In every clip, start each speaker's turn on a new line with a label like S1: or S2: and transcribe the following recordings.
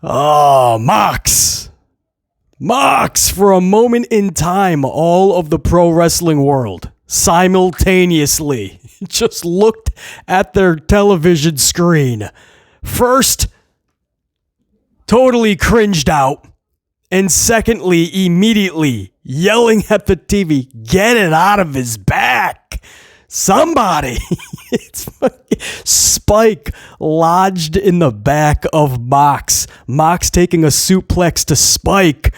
S1: Oh, Mox, for a moment in time, all of the pro wrestling world simultaneously just looked at their television screen. First, totally cringed out. And secondly, immediately yelling at the TV, get it out of his back. Somebody. It's Spike lodged in the back of Mox. Mox taking a suplex to Spike.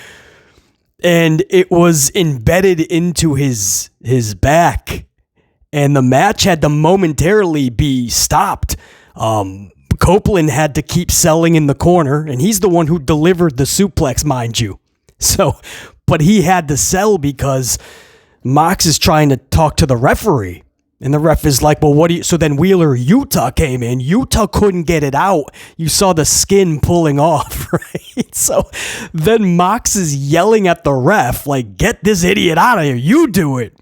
S1: And it was embedded into his back. And the match had to momentarily be stopped. Copeland had to keep selling in the corner, and he's the one who delivered the suplex, mind you. So, but he had to sell because Mox is trying to talk to the referee. And the ref is like, well, what do you... So then Wheeler Yuta came in. Yuta couldn't get it out. You saw the skin pulling off, right? So then Mox is yelling at the ref, like, get this idiot out of here. You do it.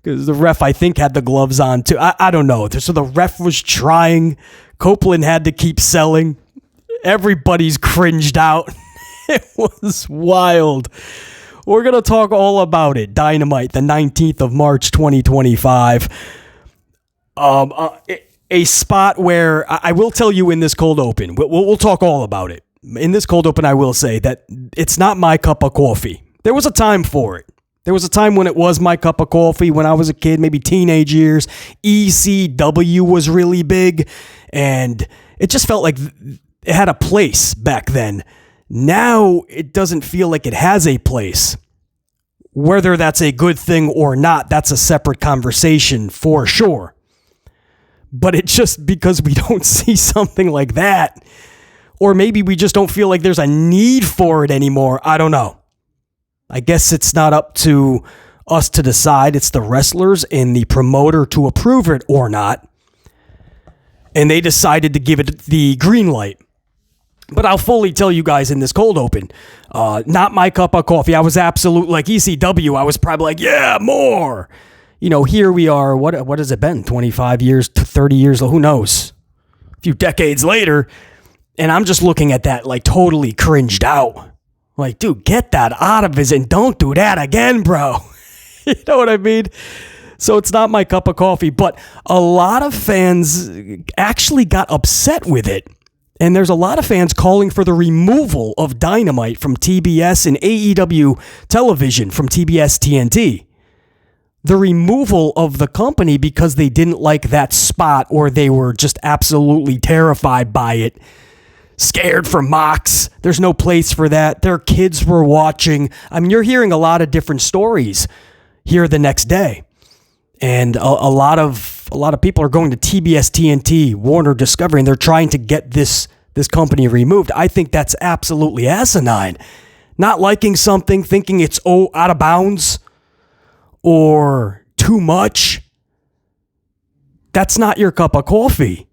S1: Because the ref, I think, had the gloves on, too. I don't know. So the ref was trying. Copeland had to keep selling. Everybody's cringed out. It was wild. We're going to talk all about it. Dynamite, the 19th of March, 2025. A spot where I will tell you in this cold open, we'll talk all about it. In this cold open, I will say that it's not my cup of coffee. There was a time for it. There was a time when it was my cup of coffee when I was a kid, maybe teenage years. ECW was really big, and it just felt like it had a place back then. Now, it doesn't feel like it has a place. Whether that's a good thing or not, that's a separate conversation for sure. But it's just because we don't see something like that, or maybe we just don't feel like there's a need for it anymore. I don't know. I guess it's not up to us to decide. It's the wrestlers and the promoter to approve it or not. And they decided to give it the green light. But I'll fully tell you guys in this cold open, not my cup of coffee. I was absolute, like ECW, I was probably like, yeah, more. You know, here we are, what has it been? 25 years, 30 years, who knows? A few decades later, and I'm just looking at that like totally cringed out. Like, dude, get that out of his, and don't do that again, bro. You know what I mean? So it's not my cup of coffee, but a lot of fans actually got upset with it. And there's a lot of fans calling for the removal of Dynamite from TBS and AEW Television from TBS TNT. The removal of the company because they didn't like that spot, or they were just absolutely terrified by it. Scared for Mox. There's no place for that. Their kids were watching. I mean, you're hearing a lot of different stories here the next day. And a lot of people are going to TBS TNT, Warner Discovery, and they're trying to get this company removed. I think that's absolutely asinine. Not liking something, thinking it's out of bounds or too much. That's not your cup of coffee.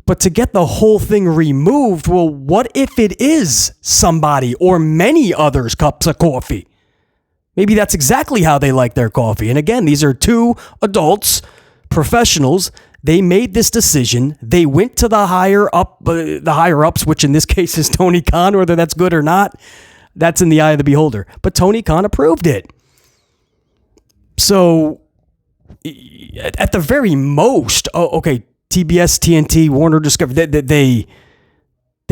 S1: But to get the whole thing removed, well, what if it is somebody or many others' cups of coffee? Maybe that's exactly how they like their coffee. And again, these are two adults, professionals. They made this decision. They went to the higher ups, which in this case is Tony Khan. Whether that's good or not, that's in the eye of the beholder. But Tony Khan approved it. So at the very most, okay, TBS, TNT, Warner Discovery, they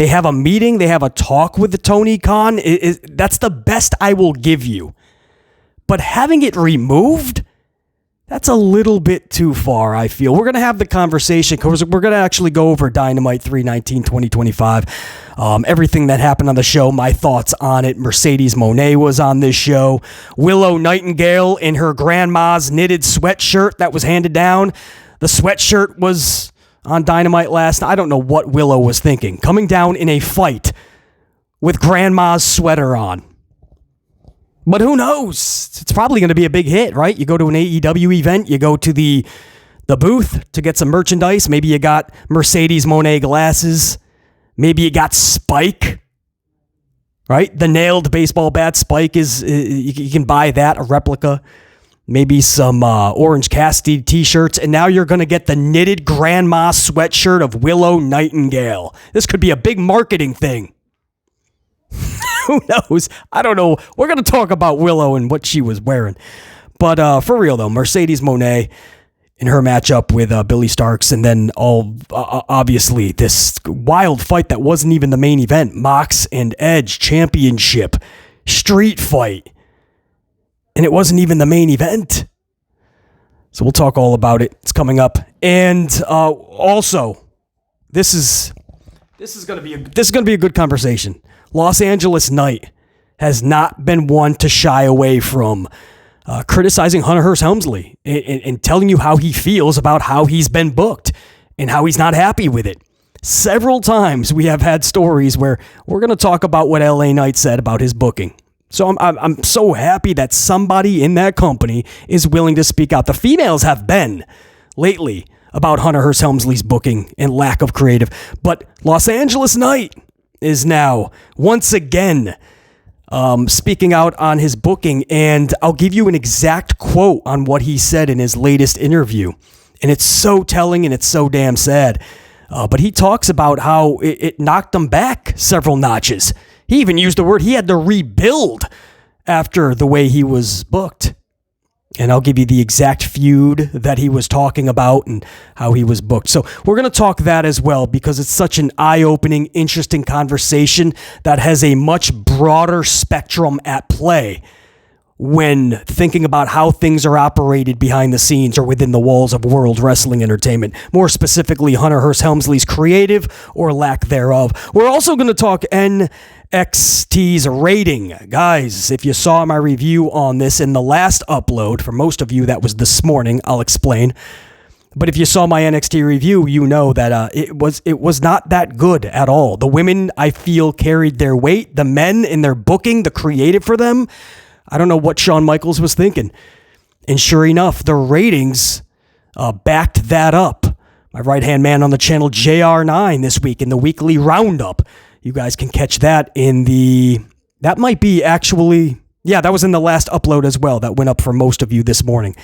S1: have a meeting, they have a talk with the Tony Khan. That's the best I will give you. But having it removed, that's a little bit too far, I feel. We're going to have the conversation because we're going to actually go over Dynamite 3/19/2025. Everything that happened on the show, my thoughts on it. Mercedes Moné was on this show. Willow Nightingale in her grandma's knitted sweatshirt that was handed down. The sweatshirt was on Dynamite last night. I don't know what Willow was thinking. Coming down in a fight with grandma's sweater on. But who knows? It's probably going to be a big hit, right? You go to an AEW event, you go to the booth to get some merchandise. Maybe you got Mercedes Moné glasses. Maybe you got Spike, right? The nailed baseball bat Spike is, you can buy that, a replica. Maybe some Orange Cassidy t-shirts. And now you're going to get the knitted grandma sweatshirt of Willow Nightingale. This could be a big marketing thing. Who knows? I don't know. We're going to talk about Willow and what she was wearing. But for real, though, Mercedes Moné in her matchup with Billy Starks, and then obviously this wild fight that wasn't even the main event, Mox and Edge Championship street fight. And it wasn't even the main event. So we'll talk all about it. It's coming up. And also, this is going to be a good conversation. Los Angeles Knight has not been one to shy away from criticizing Hunter Hearst Helmsley and telling you how he feels about how he's been booked and how he's not happy with it. Several times we have had stories where we're going to talk about what LA Knight said about his booking. So I'm so happy that somebody in that company is willing to speak out. The females have been lately about Hunter Hearst Helmsley's booking and lack of creative. But Los Angeles Knight is now once again speaking out on his booking, and I'll give you an exact quote on what he said in his latest interview. And it's so telling and it's so damn sad. But he talks about how it knocked him back several notches. He even used the word he had to rebuild after the way he was booked. And I'll give you the exact feud that he was talking about and how he was booked. So we're going to talk that as well, because it's such an eye-opening, interesting conversation that has a much broader spectrum at play when thinking about how things are operated behind the scenes or within the walls of World Wrestling Entertainment. More specifically, Hunter Hearst Helmsley's creative or lack thereof. We're also going to talk NXT's rating. Guys, if you saw my review on this in the last upload, for most of you that was this morning, I'll explain. But if you saw my NXT review, you know that it was not that good at all. The women, I feel, carried their weight. The men in their booking, the creative for them, I don't know what Shawn Michaels was thinking. And sure enough, the ratings backed that up. My right-hand man on the channel, JR9, this week in the weekly roundup. You guys can catch that that might be actually, yeah, that was in the last upload as well. That went up for most of you this morning.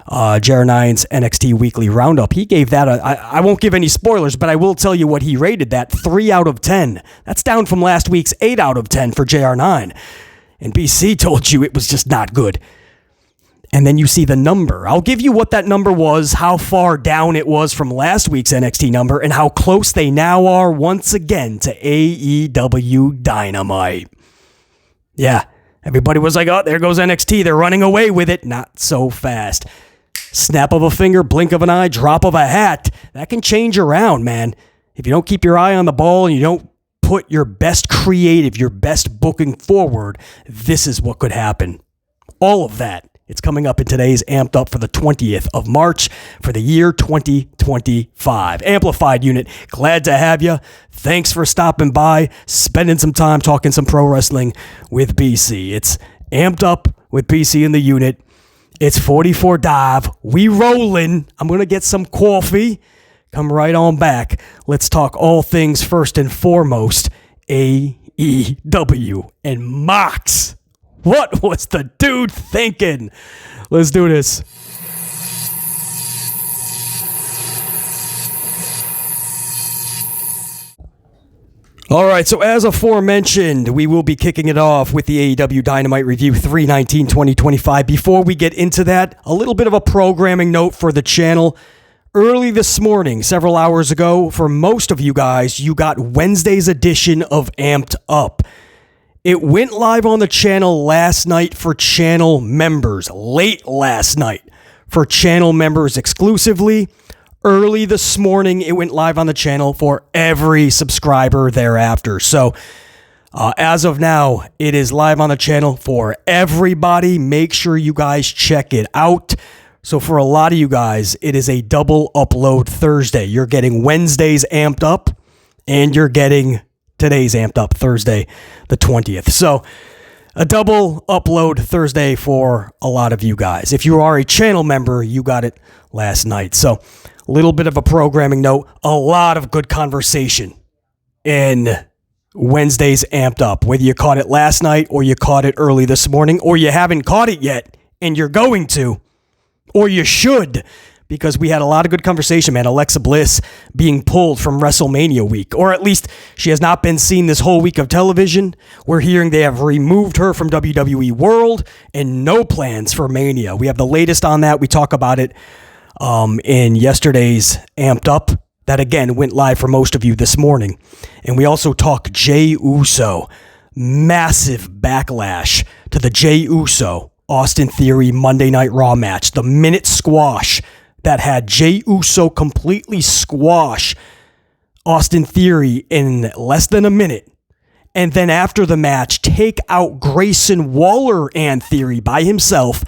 S1: JR9's NXT Weekly Roundup. He gave that I won't give any spoilers, but I will tell you what he rated that, 3 out of 10. That's down from last week's 8 out of 10 for JR9. And BC told you it was just not good. And then you see the number. I'll give you what that number was, how far down it was from last week's NXT number, and how close they now are once again to AEW Dynamite. Yeah, everybody was like, oh, there goes NXT. They're running away with it. Not so fast. Snap of a finger, blink of an eye, drop of a hat. That can change around, man. If you don't keep your eye on the ball and you don't put your best creative, your best booking forward, this is what could happen. All of that. It's coming up in today's Amped Up for the 20th of March for the year 2025. Amplified Unit, glad to have you. Thanks for stopping by, spending some time talking some pro wrestling with BC. It's Amped Up with BC in the unit. It's 44 Dive. We rolling. I'm going to get some coffee. Come right on back. Let's talk all things first and foremost, AEW and Mox. What was the dude thinking? Let's do this. All right, so as aforementioned, we will be kicking it off with the AEW Dynamite Review 3/19/2025. Before we get into that, a little bit of a programming note for the channel. Early this morning, several hours ago, for most of you guys, you got Wednesday's edition of Amped Up. It went live on the channel last night for channel members, late last night for channel members exclusively. Early this morning, it went live on the channel for every subscriber thereafter. So as of now, it is live on the channel for everybody. Make sure you guys check it out. So for a lot of you guys, it is a double upload Thursday. You're getting Wednesday's Amped Up and you're getting today's Amped Up Thursday, the 20th. So a double upload Thursday for a lot of you guys. If you are a channel member, you got it last night. So a little bit of a programming note, a lot of good conversation in Wednesday's Amped Up. Whether you caught it last night or you caught it early this morning or you haven't caught it yet and you're going to, or you should, because we had a lot of good conversation, man. Alexa Bliss being pulled from WrestleMania week, or at least she has not been seen this whole week of television. We're hearing they have removed her from WWE World and no plans for Mania. We have the latest on that. We talk about it in yesterday's Amped Up. That again went live for most of you this morning. And we also talk Jey Uso. Massive backlash to the Jey Uso Austin Theory Monday Night Raw match. The minute squash that had Jey Uso completely squash Austin Theory in less than a minute. And then after the match, take out Grayson Waller and Theory by himself.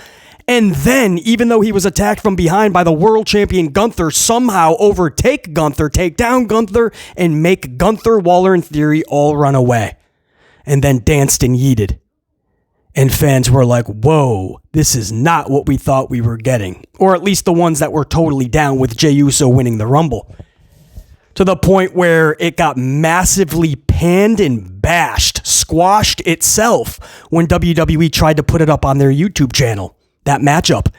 S1: And then, even though he was attacked from behind by the world champion Gunther, somehow overtake Gunther, take down Gunther, and make Gunther, Waller, and Theory all run away. And then danced and yeeted. And fans were like, whoa, this is not what we thought we were getting. Or at least the ones that were totally down with Jey Uso winning the Rumble. To the point where it got massively panned and bashed, squashed itself when WWE tried to put it up on their YouTube channel. That matchup,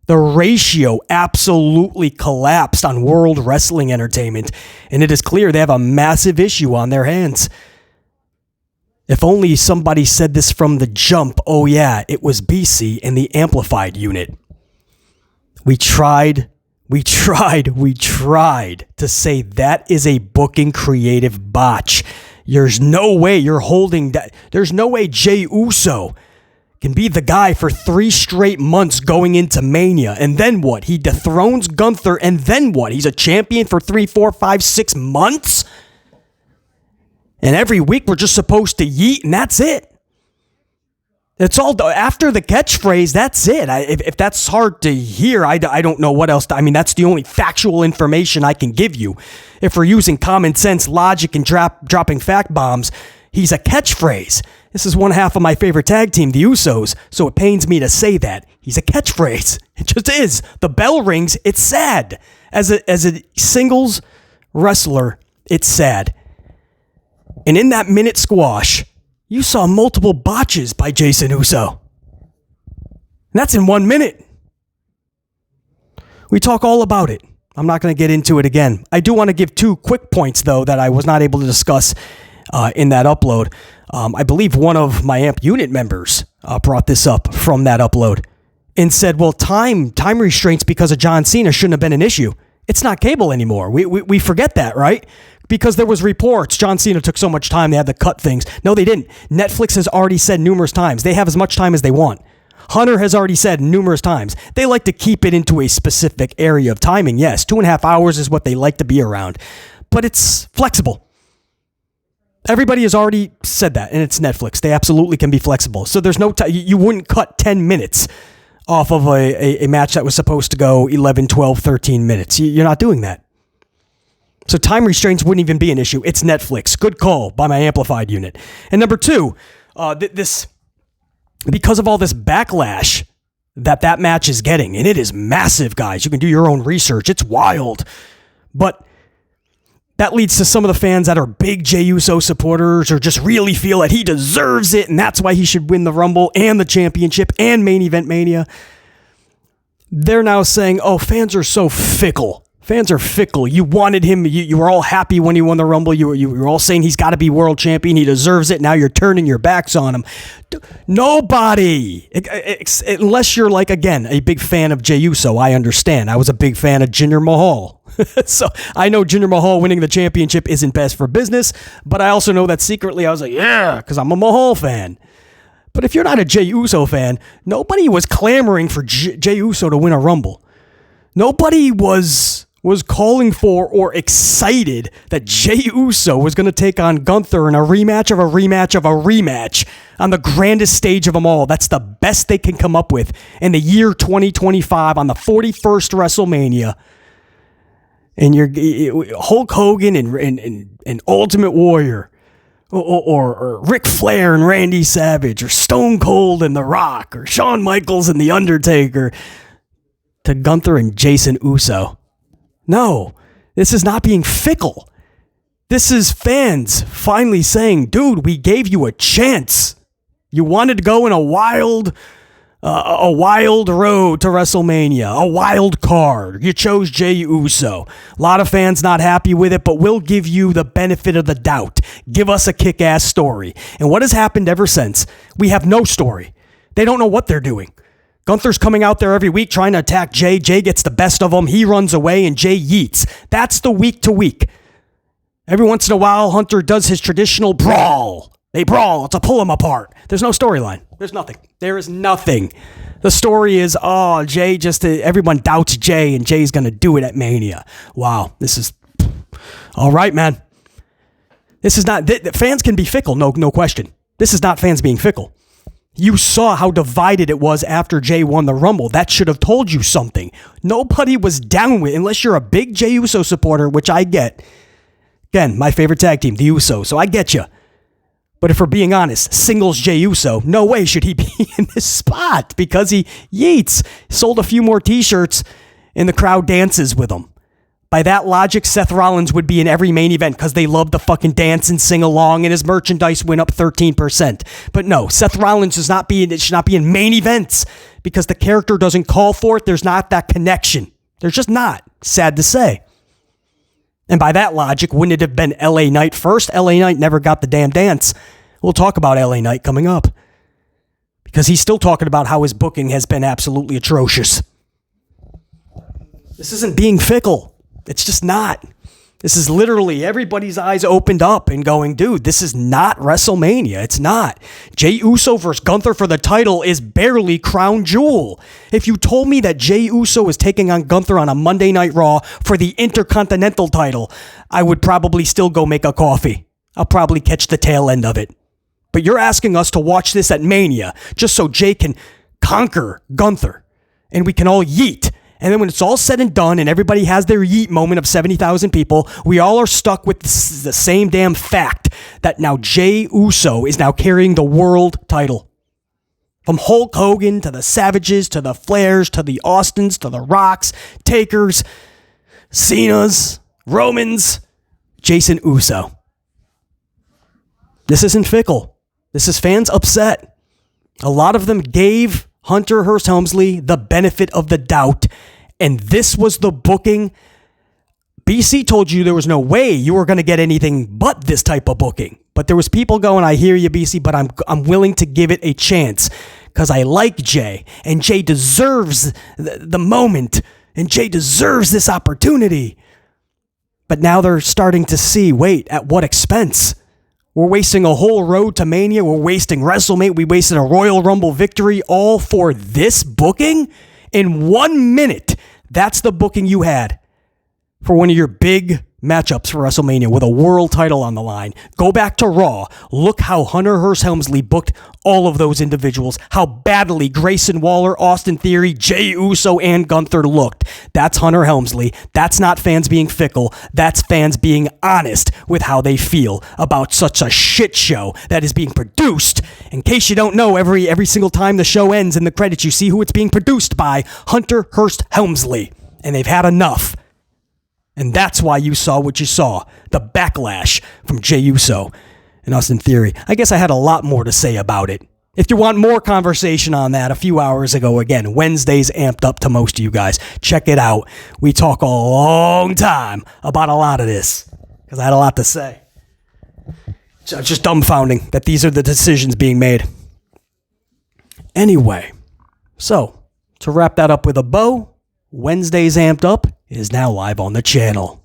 S1: the ratio absolutely collapsed on World Wrestling Entertainment, and it is clear they have a massive issue on their hands. If only somebody said this from the jump, oh yeah, it was BC and the Amplified unit. We tried to say that is a booking creative botch. There's no way you're holding that. There's no way Jey Uso can be the guy for 3 straight months going into Mania. And then what? He dethrones Gunther, and then what? He's a champion for 3, 4, 5, 6 months? And every week we're just supposed to yeet, and that's it. It's all after the catchphrase, that's it. If that's hard to hear, I don't know what else. That's the only factual information I can give you. If we're using common sense, logic, and dropping fact bombs, he's a catchphrase. This is one half of my favorite tag team, the Usos, so it pains me to say that. He's a catchphrase. It just is. The bell rings, it's sad. As a singles wrestler, it's sad. And in that minute squash, you saw multiple botches by Jason Uso. And that's in 1 minute. We talk all about it. I'm not going to get into it again. I do want to give 2 quick points, though, that I was not able to discuss in that upload. I believe one of my AMP unit members brought this up from that upload and said, well, time restraints because of John Cena shouldn't have been an issue. It's not cable anymore. We forget that, right? Because there was reports John Cena took so much time they had to cut things. No, they didn't. Netflix has already said numerous times they have as much time as they want. Hunter has already said numerous times they like to keep it into a specific area of timing. Yes, 2.5 hours is what they like to be around, but it's flexible. Everybody has already said that, and it's Netflix. They absolutely can be flexible. So there's no you wouldn't cut 10 minutes off of a match that was supposed to go 11, 12, 13 minutes. You're not doing that. So time restraints wouldn't even be an issue. It's Netflix. Good call by my Amplified unit. And number 2, this because of all this backlash that match is getting, and it is massive, guys. You can do your own research. It's wild. But that leads to some of the fans that are big Jey Uso supporters or just really feel that he deserves it, and that's why he should win the Rumble and the championship and Main Event Mania. They're now saying, oh, fans are so fickle. Fans are fickle. You wanted him. You were all happy when he won the Rumble. You were all saying he's got to be world champion. He deserves it. Now you're turning your backs on him. Nobody, unless you're like, again, a big fan of Jey Uso. I understand. I was a big fan of Jinder Mahal. So I know Jinder Mahal winning the championship isn't best for business, but I also know that secretly I was like, yeah, because I'm a Mahal fan. But if you're not a Jey Uso fan, nobody was clamoring for Jey Uso to win a Rumble. Nobody was calling for or excited that Jey Uso was going to take on Gunther in a rematch of a rematch of a rematch on the grandest stage of them all. That's the best they can come up with in the year 2025 on the 41st WrestleMania. And you're Hulk Hogan and Ultimate Warrior or Ric Flair and Randy Savage or Stone Cold and The Rock or Shawn Michaels and The Undertaker to Gunther and Jason Uso. No, this is not being fickle. This is fans finally saying, dude, we gave you a chance. You wanted to go in a wild a wild road to WrestleMania, a wild card. You chose Jey Uso. A lot of fans not happy with it, but we'll give you the benefit of the doubt. Give us a kick-ass story. And what has happened ever since? We have no story. They don't know what they're doing. Gunther's coming out there every week trying to attack Jey. Jey gets the best of him. He runs away and Jey yeets. That's the week to week. Every once in a while, Hunter does his traditional brawl. They brawl. It's a pull them apart. There's no storyline. There's nothing. There is nothing. The story is, Jey everyone doubts Jey, and Jey's going to do it at Mania. Wow. This is all right, man. This is not, fans can be fickle. No question. This is not fans being fickle. You saw how divided it was after Jey won the Rumble. That should have told you something. Nobody was down with, unless you're a big Jey Uso supporter, which I get. Again, my favorite tag team, the Usos, so I get you. But if we're being honest, singles Jey Uso, no way should he be in this spot because he yeets. Sold a few more t-shirts and the crowd dances with him. By that logic, Seth Rollins would be in every main event because they love to fucking dance and sing along and his merchandise went up 13%. But no, Seth Rollins should not be in main events because the character doesn't call for it. There's not that connection. There's just not. Sad to say. And by that logic, wouldn't it have been LA Knight first? LA Knight never got the damn dance. We'll talk about LA Knight coming up. Because he's still talking about how his booking has been absolutely atrocious. This isn't being fickle. It's just not. This is literally everybody's eyes opened up and going, dude, this is not WrestleMania. It's not. Jey Uso versus Gunther for the title is barely crown jewel. If you told me that Jey Uso is taking on Gunther on a Monday Night Raw for the Intercontinental title, I would probably still go make a coffee. I'll probably catch the tail end of it. But you're asking us to watch this at Mania just so Jey can conquer Gunther and we can all yeet. And then when it's all said and done and everybody has their yeet moment of 70,000 people, we all are stuck with the same damn fact that now Jey Uso is now carrying the world title. From Hulk Hogan to the Savages to the Flairs to the Austins to the Rocks, Takers, Cenas, Romans, Jason Uso. This isn't fickle. This is fans upset. A lot of them gave Hunter Hearst Helmsley the benefit of the doubt, and this was the booking. BC told you there was no way you were going to get anything but this type of booking. But there was people going, I hear you, BC, but I'm willing to give it a chance because I like Jey, and Jey deserves the moment, and Jey deserves this opportunity. But now they're starting to see, wait, at what expense? We're wasting a whole road to Mania. We're wasting WrestleMania. We wasted a Royal Rumble victory all for this booking? In 1 minute, that's the booking you had for one of your big matchups for WrestleMania with a world title on the line. Go back to Raw. Look how Hunter Hearst Helmsley booked all of those individuals. How badly Grayson Waller, Austin Theory, Jey Uso, and Gunther looked. That's Hunter Helmsley. That's not fans being fickle. That's fans being honest with how they feel about such a shit show that is being produced. In case you don't know, every single time the show ends in the credits, you see who it's being produced by. Hunter Hearst Helmsley. And they've had enough. And that's why you saw what you saw. The backlash from Jey Uso and Austin Theory. I guess I had a lot more to say about it. If you want more conversation on that, a few hours ago, again, Wednesdays amped up to most of you guys. Check it out. We talk a long time about a lot of this because I had a lot to say. So it's just dumbfounding that these are the decisions being made. Anyway, so to wrap that up with a bow, Wednesdays Amped Up is now live on the channel.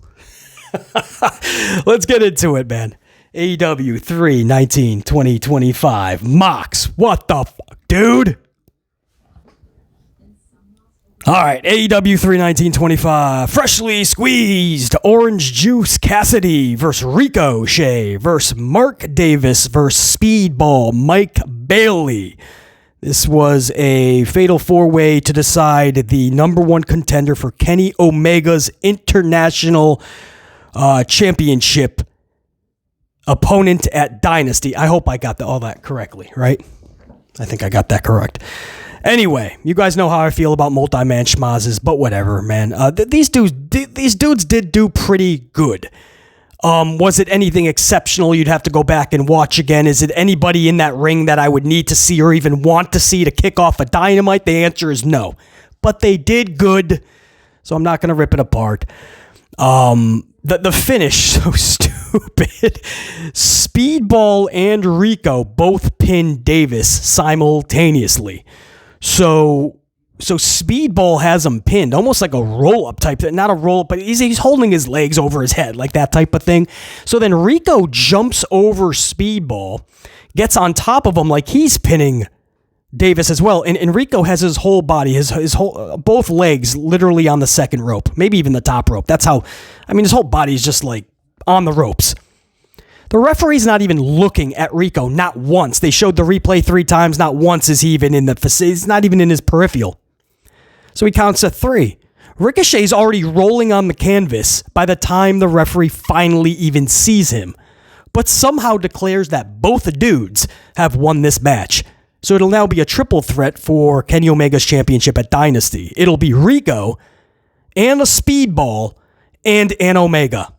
S1: Let's get into it, man. AEW 3/19/2025. Mox, what the fuck, dude? All right, AEW 3/19/25. Freshly squeezed Orange Juice Cassidy versus Ricochet versus Mark Davis versus Speedball Mike Bailey. This was a fatal four-way to decide the number one contender for Kenny Omega's International Championship opponent at Dynasty. I hope I got all that correctly, right? I think I got that correct. Anyway, you guys know how I feel about multi-man schmazes, but whatever, man. These dudes did do pretty good. Was it anything exceptional you'd have to go back and watch again? Is it anybody in that ring that I would need to see or even want to see to kick off a Dynamite? The answer is no. But they did good, so I'm not going to rip it apart. The finish, so stupid. Speedball and Rico both pinned Davis simultaneously. So Speedball has him pinned, almost like a roll-up type thing. Not a roll-up, but he's holding his legs over his head, like that type of thing. So then Rico jumps over Speedball, gets on top of him like he's pinning Davis as well. And Rico has his whole body, his whole, both legs literally on the second rope, maybe even the top rope. That's how, his whole body is just like on the ropes. The referee's not even looking at Rico, not once. They showed the replay 3 times, not once is he even in the facility. He's not even in his peripheral. So he counts to 3. Ricochet's already rolling on the canvas by the time the referee finally even sees him, but somehow declares that both dudes have won this match. So it'll now be a triple threat for Kenny Omega's championship at Dynasty. It'll be Rico and a Speedball and an Omega.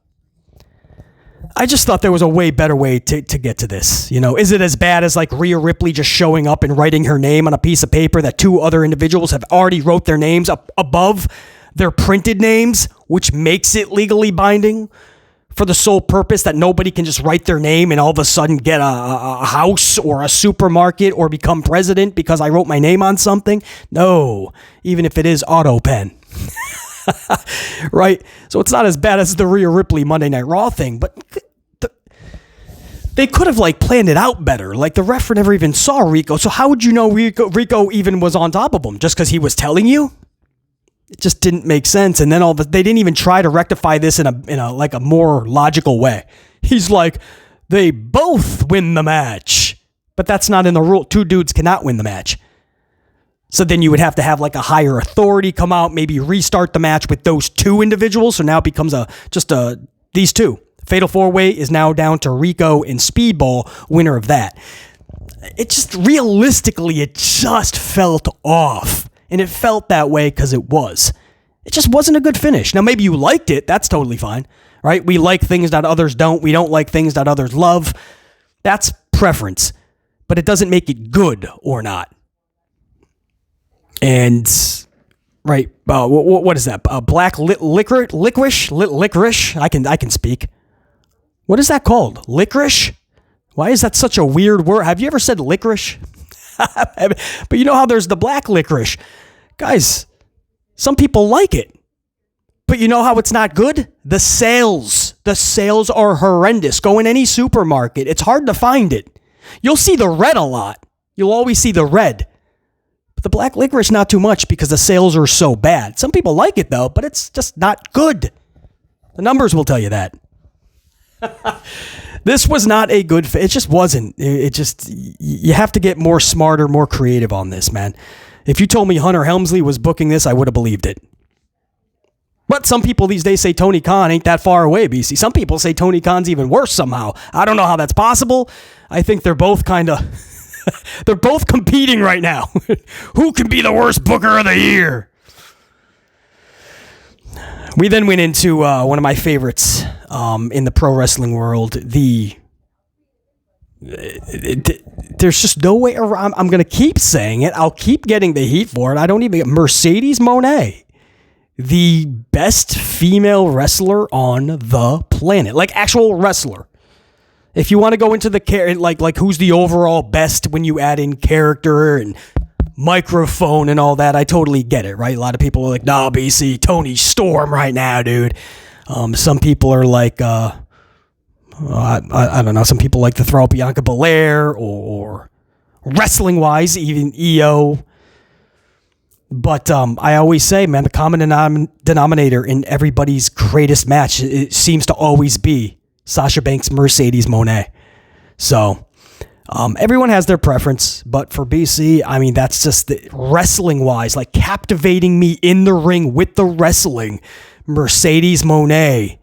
S1: I just thought there was a way better way to get to this. Is it as bad as like Rhea Ripley just showing up and writing her name on a piece of paper that 2 other individuals have already wrote their names up above their printed names, which makes it legally binding for the sole purpose that nobody can just write their name and all of a sudden get a house or a supermarket or become president because I wrote my name on something? No, even if it is auto pen. Right? So it's not as bad as the Rhea Ripley Monday Night Raw thing, but they could have planned it out better. Like the ref never even saw Rico. So how would you know Rico even was on top of him? Just because he was telling you? It just didn't make sense. And then they didn't even try to rectify this in a more logical way. He's like, they both win the match, but that's not in the rule. 2 dudes cannot win the match. So then you would have to have a higher authority come out, maybe restart the match with those 2 individuals. So now it becomes these 2. Fatal 4-Way is now down to Rico and Speedball, winner of that. It just realistically, it just felt off. And it felt that way because it was. It just wasn't a good finish. Now, maybe you liked it. That's totally fine, right? We like things that others don't. We don't like things that others love. That's preference. But it doesn't make it good or not. And, right, what is that? Black licorice? I can speak. What is that called? Licorice? Why is that such a weird word? Have you ever said licorice? But you know how there's the black licorice. Guys, some people like it. But you know how it's not good? The sales. The sales are horrendous. Go in any supermarket. It's hard to find it. You'll see the red a lot. You'll always see the red. But the black licorice, not too much because the sales are so bad. Some people like it though, but it's just not good. The numbers will tell you that. This was not a good fit. It just wasn't. You have to get more smarter, more creative on this, man. If you told me Hunter Helmsley was booking this, I would have believed it. But some people these days say Tony Khan ain't that far away, BC. Some people say Tony Khan's even worse somehow. I don't know how that's possible. I think they're both they're both competing right now. Who can be the worst booker of the year? We then went into one of my favorites in the pro wrestling world. There's just no way around. I'm going to keep saying it. I'll keep getting the heat for it. I don't even get Mercedes Moné, the best female wrestler on the planet, like actual wrestler. If you want to go into the like who's the overall best when you add in character and microphone and all that, I totally get it, right? A lot of people are like, nah, BC, Tony Storm right now, dude. Some people are like, I don't know, some people like to throw out Bianca Belair or wrestling-wise, even EO. But I always say, man, the common denominator in everybody's greatest match, it seems to always be Sasha Banks, Mercedes Moné. So everyone has their preference, but for BC, I mean, that's just wrestling-wise, like captivating me in the ring with the wrestling. Mercedes Moné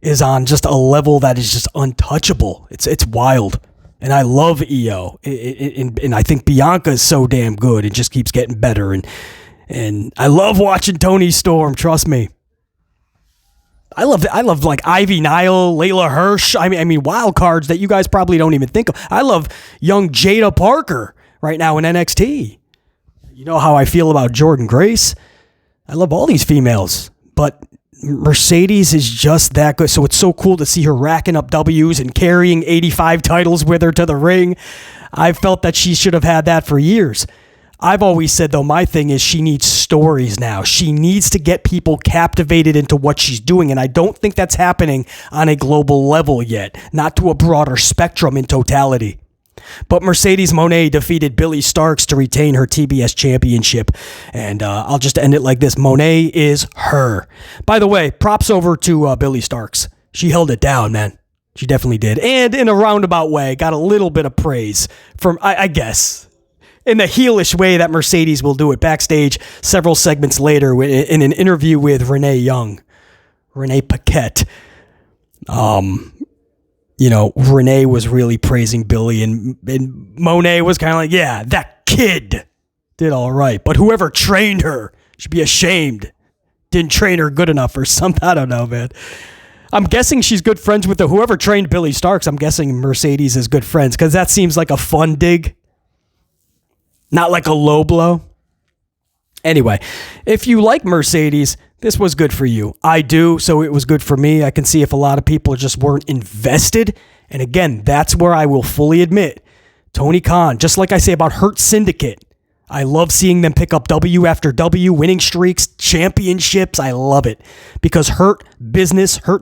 S1: is on just a level that is just untouchable. It's wild. And I love EO. And I think Bianca is so damn good. It just keeps getting better. And I love watching Toni Storm, trust me. I love like Ivy Nile, Layla Hirsch. I mean, wild cards that you guys probably don't even think of. I love young Jada Parker right now in NXT. You know how I feel about Jordan Grace. I love all these females, but Mercedes is just that good. So it's so cool to see her racking up W's and carrying 85 titles with her to the ring. I felt that she should have had that for years. I've always said, though, my thing is she needs stories now. She needs to get people captivated into what she's doing, and I don't think that's happening on a global level yet, not to a broader spectrum in totality. But Mercedes Moné defeated Billie Starkz to retain her TBS championship, and I'll just end it like this. Moné is her. By the way, props over to Billie Starkz. She held it down, man. She definitely did, and in a roundabout way, got a little bit of praise from, I guess, in the heelish way that Mercedes will do it. Backstage, several segments later, in an interview with Renee Paquette, Renee was really praising Billie, and Moné was kind of like, yeah, that kid did all right, but whoever trained her should be ashamed. Didn't train her good enough or something. I don't know, man. I'm guessing she's good friends with whoever trained Billie Starkz. I'm guessing Mercedes is good friends, because that seems like a fun dig. Not like a low blow. Anyway, if you like Mercedes, this was good for you. I do, so it was good for me. I can see if a lot of people just weren't invested. And again, that's where I will fully admit, Tony Khan, just like I say about Hurt Syndicate, I love seeing them pick up W after W, winning streaks, championships. I love it. Because Hurt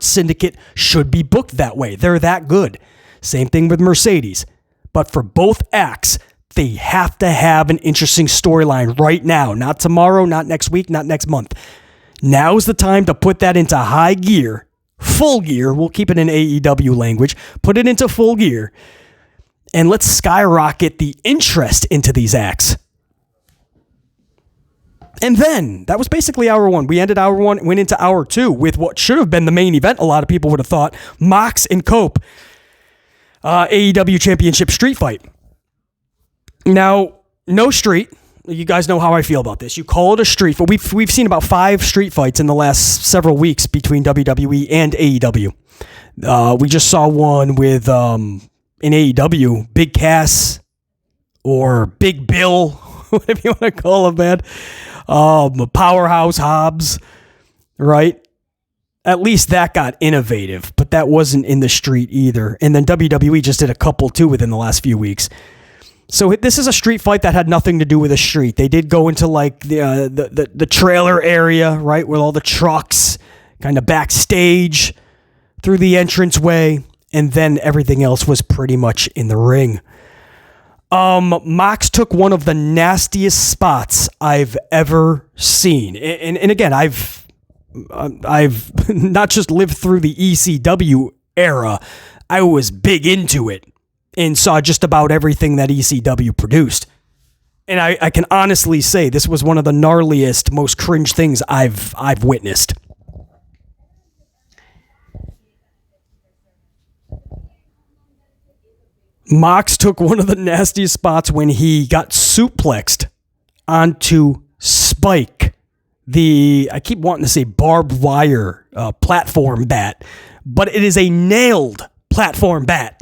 S1: Syndicate should be booked that way. They're that good. Same thing with Mercedes. But for both acts, they have to have an interesting storyline right now. Not tomorrow, not next week, not next month. Now's the time to put that into high gear, full gear. We'll keep it in AEW language. Put it into full gear. And let's skyrocket the interest into these acts. And then, that was basically hour one. We ended hour one, went into hour two with what should have been the main event, a lot of people would have thought. Mox and Cope. AEW Championship Street Fight. Now, no street. You guys know how I feel about this. You call it a street fight. We've seen about 5 street fights in the last several weeks between WWE and AEW. We just saw one with in AEW, Big Cass or Big Bill, whatever you want to call him, man. Powerhouse Hobbs, right? At least that got innovative, but that wasn't in the street either. And then WWE just did a couple too within the last few weeks. So this is a street fight that had nothing to do with a street. They did go into like the trailer area, right, with all the trucks, kind of backstage, through the entranceway, and then everything else was pretty much in the ring. Mox took one of the nastiest spots I've ever seen, and again, I've not just lived through the ECW era. I was big into it and saw just about everything that ECW produced. And I can honestly say this was one of the gnarliest, most cringe things I've witnessed. Mox took one of the nastiest spots when he got suplexed onto Spike, I keep wanting to say barbed wire platform bat, but it is a nailed platform bat.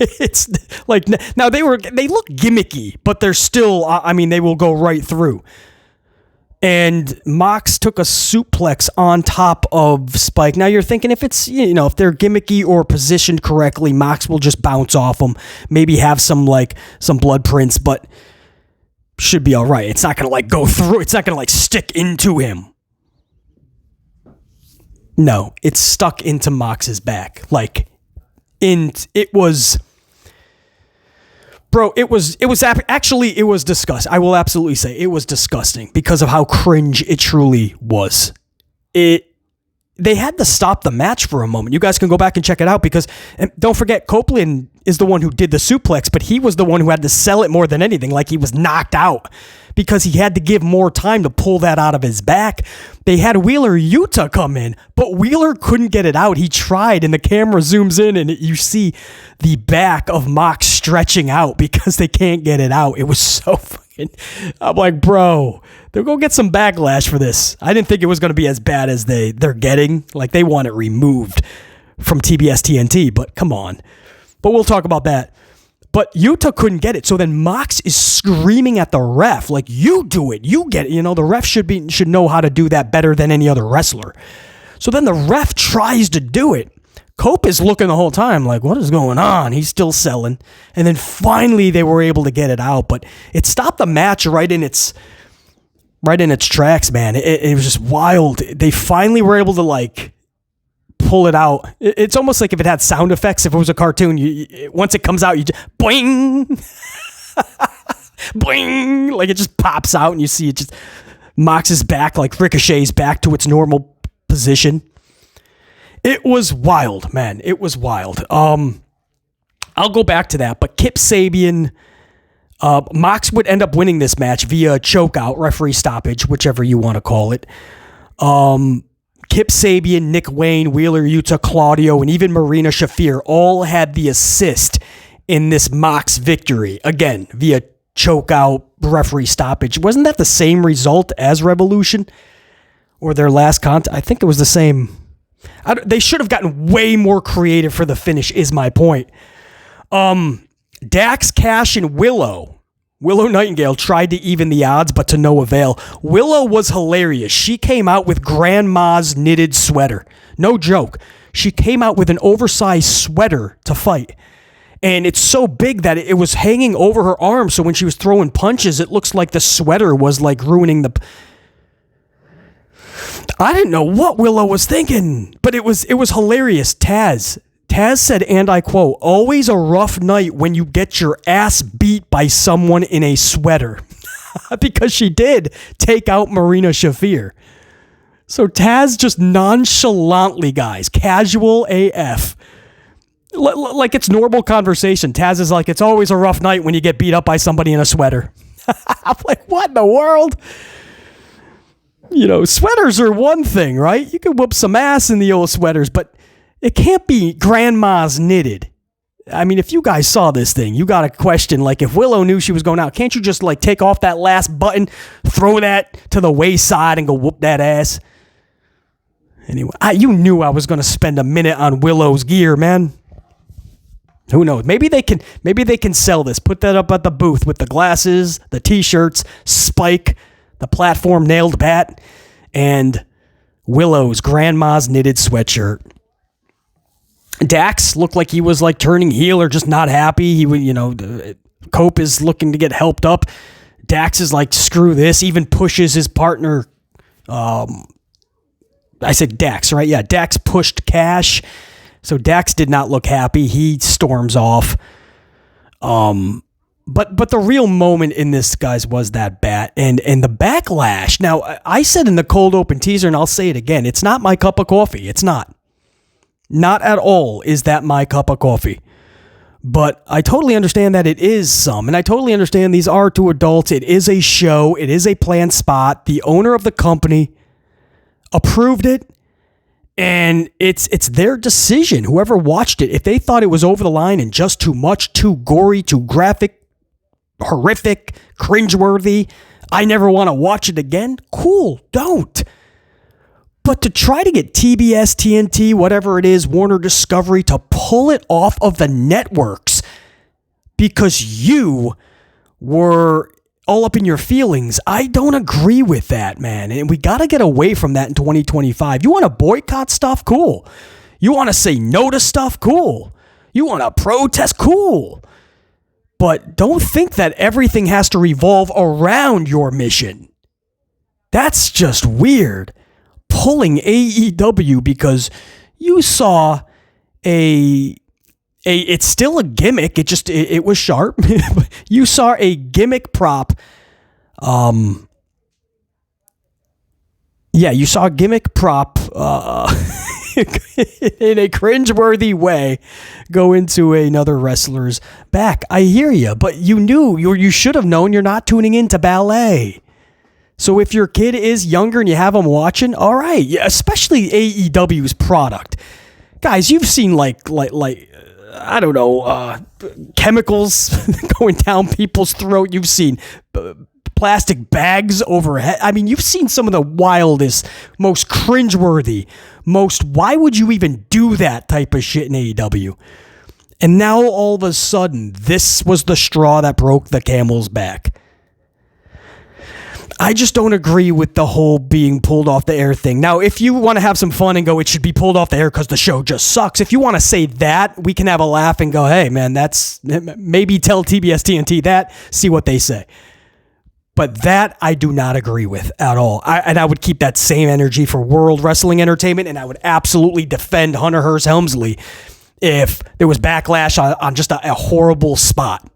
S1: It's like, now they look gimmicky, but they're still, they will go right through. And Mox took a suplex on top of Spike. Now you're thinking if it's, if they're gimmicky or positioned correctly, Mox will just bounce off them, maybe have some blood prints, but should be all right. It's not going to go through. It's not going to stick into him. No, it's stuck into Mox's back. It was disgusting. I will absolutely say it was disgusting because of how cringe it truly was. They had to stop the match for a moment. You guys can go back and check it out because, and don't forget, Copeland is the one who did the suplex, but he was the one who had to sell it more than anything. He was knocked out because he had to give more time to pull that out of his back. They had Wheeler Yuta come in, but Wheeler couldn't get it out. He tried, and the camera zooms in, and you see the back of Mox stretching out because they can't get it out. It was so I'm like, bro, they're going to get some backlash for this. I didn't think it was going to be as bad as they're getting. Like, they want it removed from TBS TNT, but come on. But we'll talk about that. But Yuta couldn't get it. So then Mox is screaming at the ref, like, you do it, you get it. You know, the ref should know how to do that better than any other wrestler. So then the ref tries to do it. Cope is looking the whole time like, what is going on? He's still selling. And then finally they were able to get it out. But it stopped the match right in its tracks, man. It was just wild. They finally were able to, like, pull it out. It's almost like if it had sound effects. If it was a cartoon, once it comes out, you just boing, boing, like it just pops out, and you see it just Mox's back, like ricochets back to its normal position. It was wild, man. It was wild. I'll go back to that, but Kip Sabian, Mox would end up winning this match via chokeout, referee stoppage, whichever you want to call it. Kip Sabian, Nick Wayne, Wheeler Yuta, Claudio, and even Marina Shafir all had the assist in this Mox victory. Again, via chokeout, referee stoppage. Wasn't that the same result as Revolution? Or their last contest? I think it was the same. They should have gotten way more creative for the finish, is my point. Dax, Cash, and Willow Nightingale tried to even the odds, but to no avail. Willow was hilarious. She came out with Grandma's knitted sweater. No joke. She came out with an oversized sweater to fight. And it's so big that it was hanging over her arm, so when she was throwing punches, it looks like the sweater was like ruining the... I didn't know what Willow was thinking, but it was hilarious. Taz said, and I quote, always a rough night when you get your ass beat by someone in a sweater. Because she did take out Marina Shafir. So Taz just nonchalantly, guys, casual AF. Like it's normal conversation. Taz is like, it's always a rough night when you get beat up by somebody in a sweater. I'm like, what in the world? You know, sweaters are one thing, right? You can whoop some ass in the old sweaters, but it can't be Grandma's knitted. I mean, if you guys saw this thing, you got to question, like, if Willow knew she was going out, can't you just, like, take off that last button, throw that to the wayside, and go whoop that ass? Anyway, you knew I was going to spend a minute on Willow's gear, man. Who knows? Maybe they can sell this. Put that up at the booth with the glasses, the T-shirts, Spike, the platform nailed bat, and Willow's Grandma's knitted sweatshirt. Dax looked like he was like turning heel or just not happy. He would, Cope is looking to get helped up. Dax is like, screw this, even pushes his partner. I said Dax, right? Yeah, Dax pushed Cash. So Dax did not look happy. He storms off. But the real moment in this, guys, was that bat and the backlash. Now, I said in the cold open teaser, and I'll say it again, it's not my cup of coffee. It's not. Not at all is that my cup of coffee. But I totally understand that it is some, and I totally understand these are two adults. It is a show. It is a planned spot. The owner of the company approved it, and it's their decision. Whoever watched it, if they thought it was over the line and just too much, too gory, too graphic, horrific, cringeworthy, I never want to watch it again, cool, don't. But to try to get TBS, TNT, whatever it is, Warner Discovery, to pull it off of the networks because you were all up in your feelings, I don't agree with that, man. And we got to get away from that in 2025. You want to boycott stuff? Cool. You want to say no to stuff? Cool. You want to protest? Cool. But don't think that everything has to revolve around your mission. That's just weird. Pulling AEW because you saw it's still a gimmick. It was sharp. You saw a gimmick prop. You saw a gimmick prop in a cringeworthy way go into another wrestler's back. I hear you, but you should have known you're not tuning into ballet. So if your kid is younger and you have them watching, all right, yeah, especially AEW's product. Guys, you've seen like I don't know, chemicals going down people's throat. You've seen plastic bags overhead. I mean, you've seen some of the wildest, most cringeworthy, why would you even do that type of shit in AEW? And now all of a sudden, this was the straw that broke the camel's back. I just don't agree with the whole being pulled off the air thing. Now, if you want to have some fun and go, it should be pulled off the air because the show just sucks. If you want to say that, we can have a laugh and go, hey, man, maybe tell TBS TNT that, see what they say. But that I do not agree with at all. I would keep that same energy for World Wrestling Entertainment, and I would absolutely defend Hunter Hearst Helmsley if there was backlash on just a horrible spot.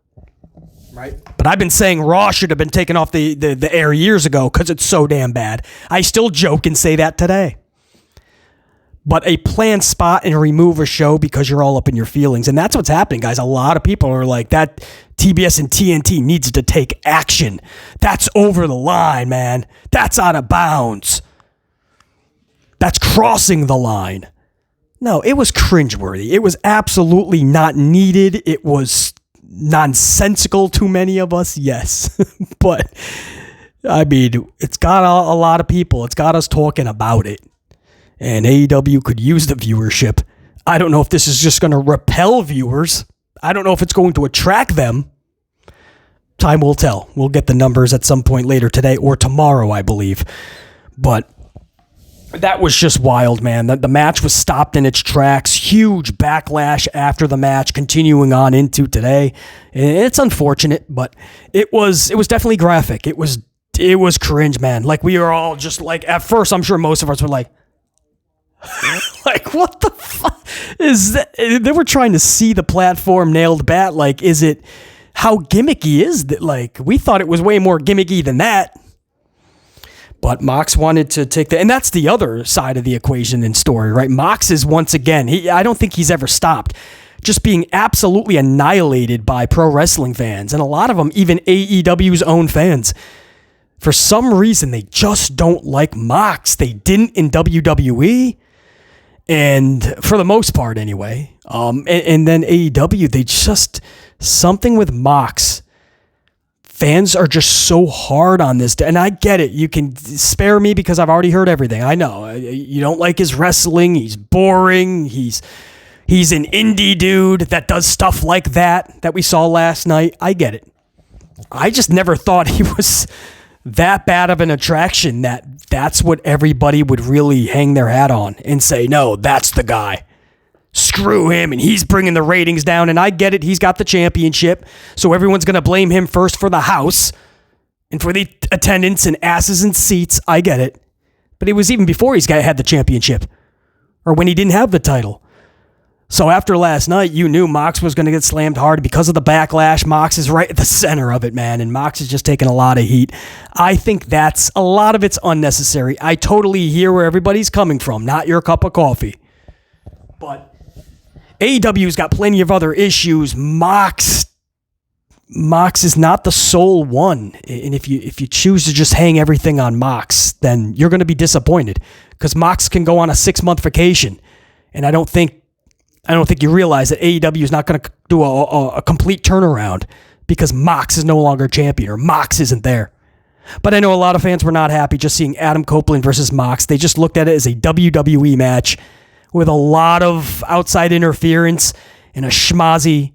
S1: Right. But I've been saying Raw should have been taken off the air years ago because it's so damn bad. I still joke and say that today. But a planned spot and remove a show because you're all up in your feelings. And that's what's happening, guys. A lot of people are like, that TBS and TNT needs to take action. That's over the line, man. That's out of bounds. That's crossing the line. No, it was cringeworthy. It was absolutely not needed. It was nonsensical to many of us, yes. But, I mean, it's got a lot of people. It's got us talking about it. And AEW could use the viewership. I don't know if this is just going to repel viewers. I don't know if it's going to attract them. Time will tell. We'll get the numbers at some point later today or tomorrow, I believe. But that was just wild, man. The match was stopped in its tracks. Huge backlash after the match, continuing on into today. It's unfortunate, but it was definitely graphic. It was cringe, man. Like, we were all just like, at first, I'm sure most of us were like, like, what the fuck is that? They were trying to see the platform nailed bat. Like, how gimmicky is that? Like, we thought it was way more gimmicky than that. But Mox wanted to take and that's the other side of the equation and story, right? Mox is once again, I don't think he's ever stopped just being absolutely annihilated by pro wrestling fans. And a lot of them, even AEW's own fans. For some reason, they just don't like Mox. They didn't in WWE. And for the most part, anyway. And then AEW, they just, something with Mox. Fans are just so hard on this. And I get it. You can spare me because I've already heard everything. I know. You don't like his wrestling. He's boring. He's an indie dude that does stuff like that we saw last night. I get it. I just never thought he was that bad of an attraction that's what everybody would really hang their hat on and say, no, that's the guy. Screw him, and he's bringing the ratings down, and I get it. He's got the championship, so everyone's going to blame him first for the house and for the attendance and asses and seats. I get it. But it was even before he's had the championship or when he didn't have the title. So after last night, you knew Mox was going to get slammed hard because of the backlash. Mox is right at the center of it, man, and Mox is just taking a lot of heat. I think a lot of it's unnecessary. I totally hear where everybody's coming from. Not your cup of coffee. But AEW's got plenty of other issues. Mox is not the sole one. And if you choose to just hang everything on Mox, then you're going to be disappointed because Mox can go on a 6-month vacation. And I don't think you realize that AEW is not going to do a complete turnaround because Mox is no longer champion or Mox isn't there. But I know a lot of fans were not happy just seeing Adam Copeland versus Mox. They just looked at it as a WWE match with a lot of outside interference and a schmozzy,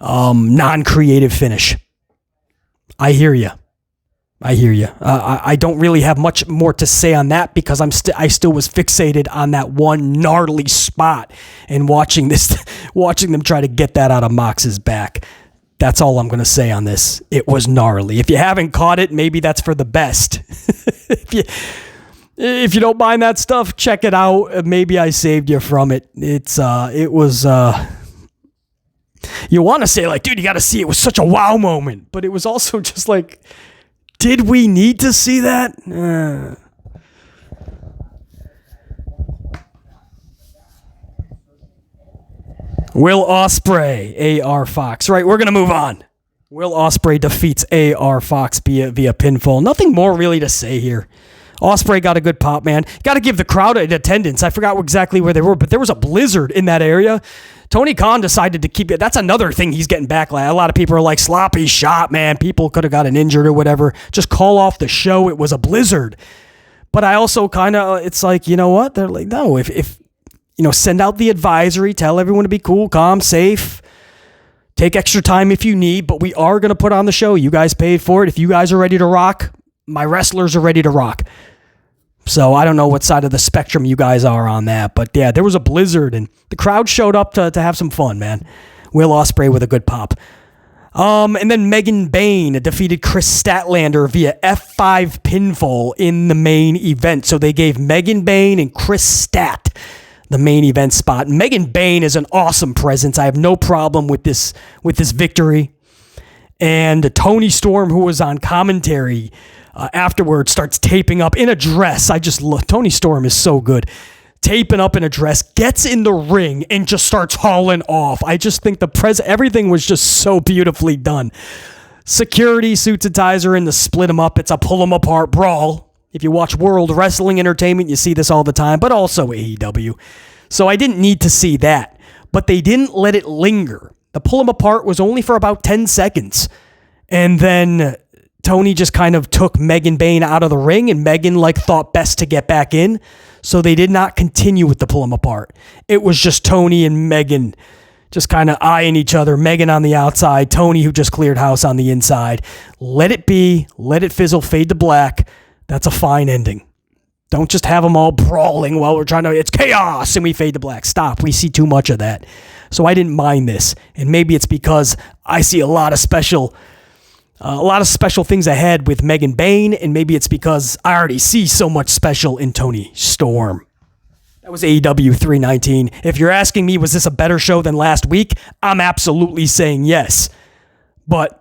S1: non-creative finish. I hear you. I don't really have much more to say on that because I still was fixated on that one gnarly spot and watching them try to get that out of Mox's back. That's all I'm going to say on this. It was gnarly. If you haven't caught it, maybe that's for the best. If you don't mind that stuff, check it out. Maybe I saved you from it. It was. You want to say like, dude, you got to see it. It was such a wow moment, but it was also just like, did we need to see that? Will Ospreay, AR Fox. Right, we're going to move on. Will Ospreay defeats AR Fox via pinfall. Nothing more really to say here. Ospreay got a good pop, man. Got to give the crowd an attendance. I forgot exactly where they were, but there was a blizzard in that area. Tony Khan decided to keep it. That's another thing he's getting backlash. A lot of people are like, sloppy shot, man. People could have gotten injured or whatever. Just call off the show. It was a blizzard. But I also kind of, it's like, you know what? They're like, no, if send out the advisory, tell everyone to be cool, calm, safe. Take extra time if you need, but we are going to put on the show. You guys paid for it. If you guys are ready to rock, my wrestlers are ready to rock. So I don't know what side of the spectrum you guys are on that. But yeah, there was a blizzard and the crowd showed up to have some fun, man. Will Ospreay with a good pop. And then Megan Bayne defeated Chris Statlander via F5 pinfall in the main event. So they gave Megan Bayne and Chris Stat the main event spot. Megan Bayne is an awesome presence. I have no problem with this victory. And Toni Storm, who was on commentary afterwards, starts taping up in a dress. I just love Toni Storm is so good. Taping up in a dress, gets in the ring and just starts hauling off. I just think everything was just so beautifully done. Security suits and ties her in to split them up. It's a pull them apart brawl. If you watch World Wrestling Entertainment, you see this all the time, but also AEW. So I didn't need to see that, but they didn't let it linger. The pull them apart was only for about 10 seconds. And then Toni just kind of took Megan Bayne out of the ring, and Megan thought best to get back in. So they did not continue with the pull them apart. It was just Toni and Megan just kind of eyeing each other. Megan on the outside, Toni, who just cleared house, on the inside. Let it be, let it fizzle, fade to black. That's a fine ending. Don't just have them all brawling while we're trying to, it's chaos and we fade to black. Stop. We see too much of that. So I didn't mind this. And maybe it's because I see a lot of special things ahead with Megan Bayne, and maybe it's because I already see so much special in Toni Storm. That was AEW 319. If you're asking me, was this a better show than last week? I'm absolutely saying yes. But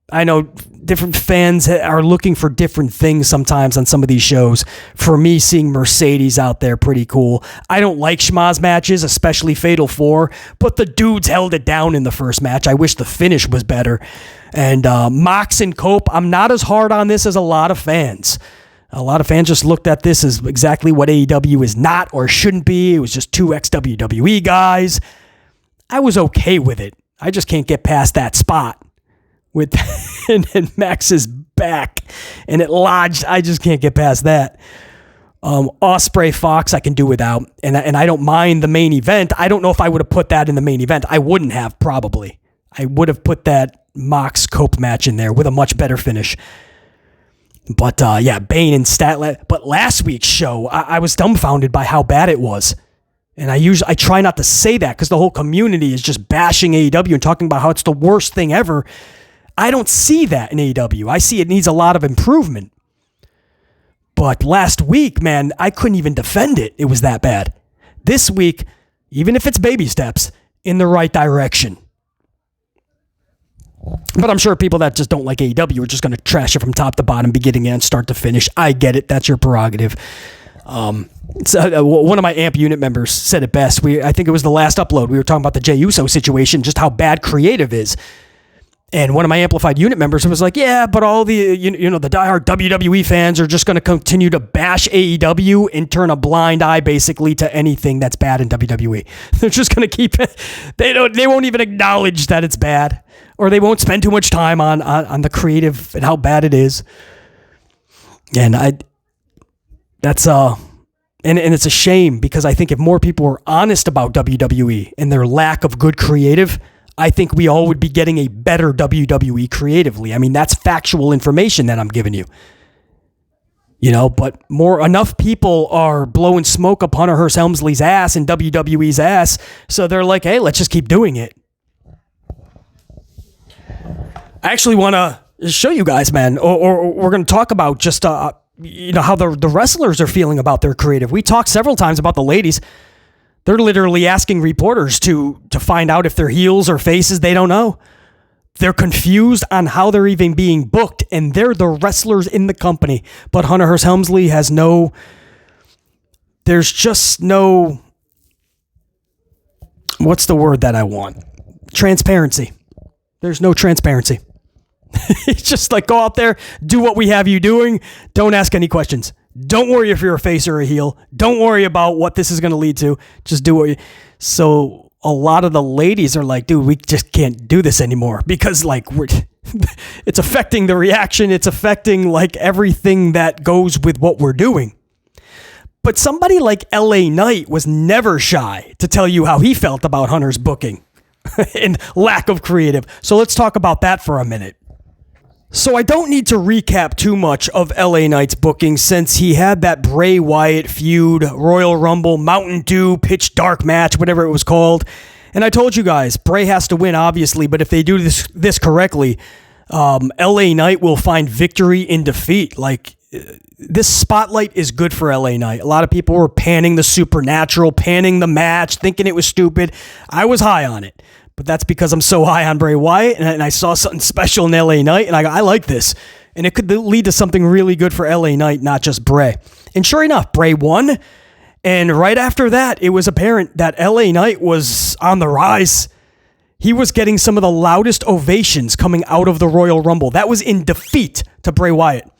S1: I know different fans are looking for different things sometimes on some of these shows. For me, seeing Mercedes out there, pretty cool. I don't like schmaz matches, especially Fatal 4, but the dudes held it down in the first match. I wish the finish was better. And Mox and Cope, I'm not as hard on this as a lot of fans. A lot of fans just looked at this as exactly what AEW is not or shouldn't be. It was just two ex-WWE guys. I was okay with it. I just can't get past that spot with and Max's back and it lodged. I just can't get past that. Ospreay Fox I can do without, and I don't mind the main event. I don't know if I would have put that in the main event. I wouldn't have, probably. I would have put that Mox Cope match in there with a much better finish. But yeah, Bayne and Statler. But last week's show, I was dumbfounded by how bad it was. And I try not to say that because the whole community is just bashing AEW and talking about how it's the worst thing ever. I don't see that in AEW. I see it needs a lot of improvement. But last week, man, I couldn't even defend it. It was that bad. This week, even if it's baby steps, in the right direction. But I'm sure people that just don't like AEW are just going to trash it from top to bottom, beginning and start to finish. I get it. That's your prerogative. So, one of my AMP unit members said it best. I think it was the last upload. We were talking about the Jey Uso situation, just how bad creative is. And one of my amplified unit members was like, yeah, but all the, the diehard WWE fans are just going to continue to bash AEW and turn a blind eye basically to anything that's bad in WWE. They're just going to keep it. They won't even acknowledge that it's bad, or they won't spend too much time on the creative and how bad it is. And it's a shame because I think if more people were honest about WWE and their lack of good creative, I think we all would be getting a better WWE creatively. I mean, that's factual information that I'm giving you. But enough people are blowing smoke up Hunter Hearst Helmsley's ass and WWE's ass, so they're like, hey, let's just keep doing it. I actually want to show you guys, man, or we're going to talk about just how the wrestlers are feeling about their creative. We talked several times about the ladies. They're literally asking reporters to find out if they're heels or faces. They don't know. They're confused on how they're even being booked, and they're the wrestlers in the company. But Hunter Hearst Helmsley has there's just no, what's the word that I want? Transparency. There's no transparency. It's just like, go out there, do what we have you doing. Don't ask any questions. Don't worry if you're a face or a heel. Don't worry about what this is going to lead to. Just do what you... So a lot of the ladies are like, dude, we just can't do this anymore because like it's affecting the reaction. It's affecting like everything that goes with what we're doing. But somebody like LA Knight was never shy to tell you how he felt about Hunter's booking and lack of creative. So let's talk about that for a minute. So I don't need to recap too much of LA Knight's booking since he had that Bray Wyatt feud, Royal Rumble, Mountain Dew, Pitch Dark match, whatever it was called. And I told you guys, Bray has to win, obviously, but if they do this correctly, LA Knight will find victory in defeat. Like, this spotlight is good for LA Knight. A lot of people were panning the Supernatural, panning the match, thinking it was stupid. I was high on it, but that's because I'm so high on Bray Wyatt, and I saw something special in LA Knight, and I like this. And it could lead to something really good for LA Knight, not just Bray. And sure enough, Bray won, and right after that, it was apparent that LA Knight was on the rise. He was getting some of the loudest ovations coming out of the Royal Rumble. That was in defeat to Bray Wyatt.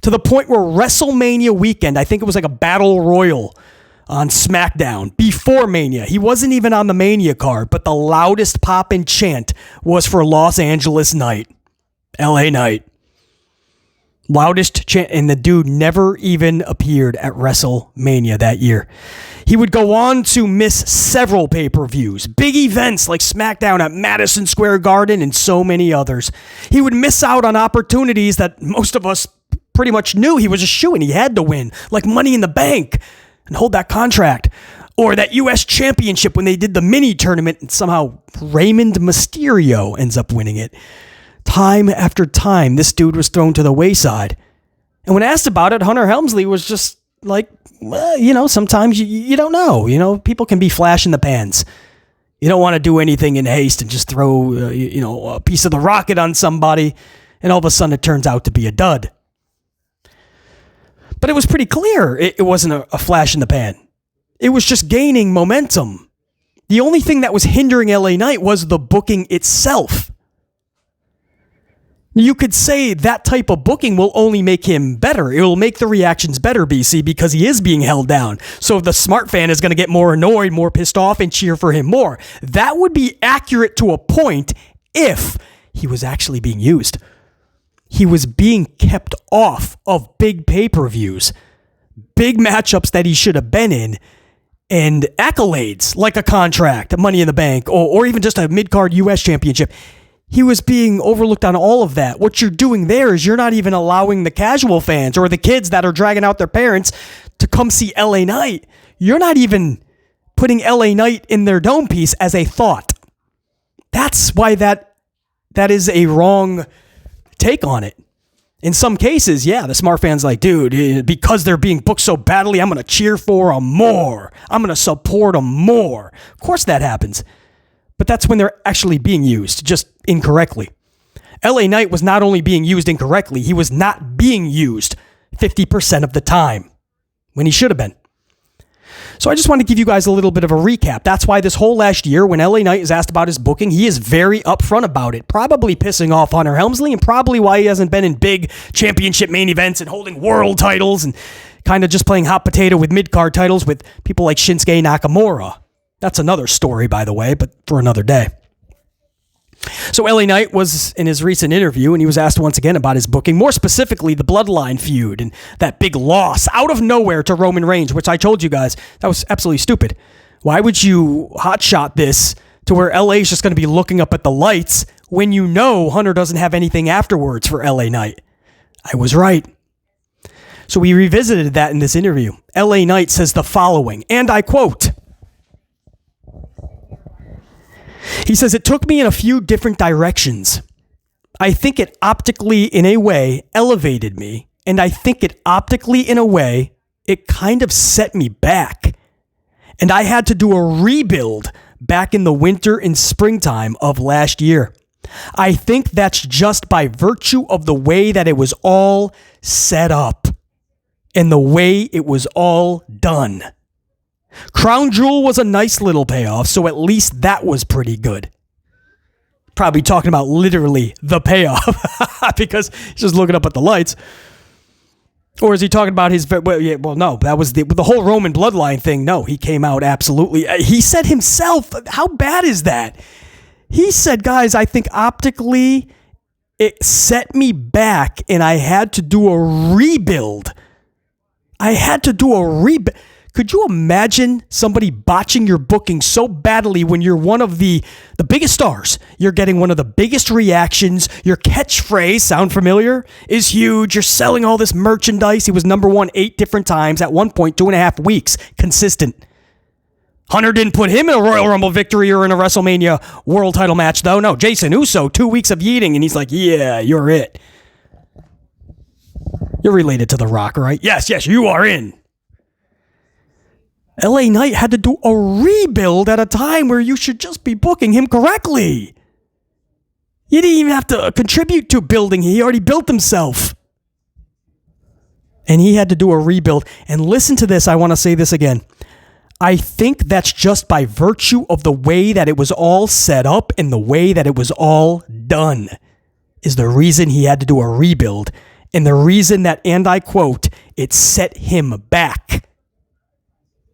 S1: To the point where WrestleMania weekend, I think it was like a battle royal on SmackDown before Mania. He wasn't even on the Mania card, but the loudest pop and chant was for Los Angeles Knight. LA Knight. Loudest chant, and the dude never even appeared at WrestleMania that year. He would go on to miss several pay-per-views, big events like SmackDown at Madison Square Garden and so many others. He would miss out on opportunities that most of us pretty much knew he was a shoo-in. He had to win, like Money in the Bank and hold that contract, or that U.S. Championship when they did the mini tournament and somehow Raymond Mysterio ends up winning it. Time after time, this dude was thrown to the wayside. And when asked about it, Hunter Helmsley was just like, well, sometimes you don't know. People can be flash in the pans. You don't want to do anything in haste and just throw, a piece of the rocket on somebody, and all of a sudden it turns out to be a dud. But it was pretty clear it wasn't a flash in the pan. It was just gaining momentum. The only thing that was hindering LA Knight was the booking itself. You could say that type of booking will only make him better. It will make the reactions better, BC, because he is being held down. So the smart fan is going to get more annoyed, more pissed off, and cheer for him more. That would be accurate to a point if he was actually being used. He was being kept off of big pay-per-views, big matchups that he should have been in, and accolades like a contract, Money in the Bank, or even just a mid-card U.S. championship. He was being overlooked on all of that. What you're doing there is you're not even allowing the casual fans or the kids that are dragging out their parents to come see LA Knight. You're not even putting LA Knight in their dome piece as a thought. That's why that is a wrong take on it. In some cases, yeah, the smart fan's like, dude, because they're being booked so badly, I'm going to cheer for them more. I'm going to support them more. Of course that happens. But that's when they're actually being used, just incorrectly. LA Knight was not only being used incorrectly, he was not being used 50% of the time when he should have been. So I just want to give you guys a little bit of a recap. That's why this whole last year, when LA Knight is asked about his booking, he is very upfront about it, probably pissing off Hunter Helmsley, and probably why he hasn't been in big championship main events and holding world titles and kind of just playing hot potato with mid-card titles with people like Shinsuke Nakamura. That's another story, by the way, but for another day. So LA Knight was in his recent interview, and he was asked once again about his booking, more specifically the Bloodline feud and that big loss out of nowhere to Roman Reigns, which I told you guys, that was absolutely stupid. Why would you hotshot this to where LA is just going to be looking up at the lights when you know Hunter doesn't have anything afterwards for LA Knight? I was right. So we revisited that in this interview. LA Knight says the following, and I quote, he says, it took me in a few different directions. I think it optically, in a way, elevated me. And I think it optically, in a way, it kind of set me back. And I had to do a rebuild back in the winter and springtime of last year. I think that's just by virtue of the way that it was all set up and the way it was all done. Crown Jewel was a nice little payoff, so at least that was pretty good. Probably talking about literally the payoff because he's just looking up at the lights. Or is he talking about his... Well, no, that was the whole Roman bloodline thing. No, he came out absolutely... He said himself, how bad is that? He said, guys, I think optically it set me back and I had to do a rebuild. Could you imagine somebody botching your booking so badly when you're one of the biggest stars? You're getting one of the biggest reactions. Your catchphrase, sound familiar, is huge. You're selling all this merchandise. He was number one 8 different times. At one point, 2.5 weeks. Consistent. Hunter didn't put him in a Royal Rumble victory or in a WrestleMania world title match, though. No, Jason Uso, 2 weeks of yeeting, and he's like, yeah, you're it. You're related to The Rock, right? Yes, you are in. LA Knight had to do a rebuild at a time where you should just be booking him correctly. You didn't even have to contribute to building. He already built himself. And he had to do a rebuild. And listen to this. I want to say this again. I think that's just by virtue of the way that it was all set up and the way that it was all done is the reason he had to do a rebuild. And the reason that, and I quote, it set him back.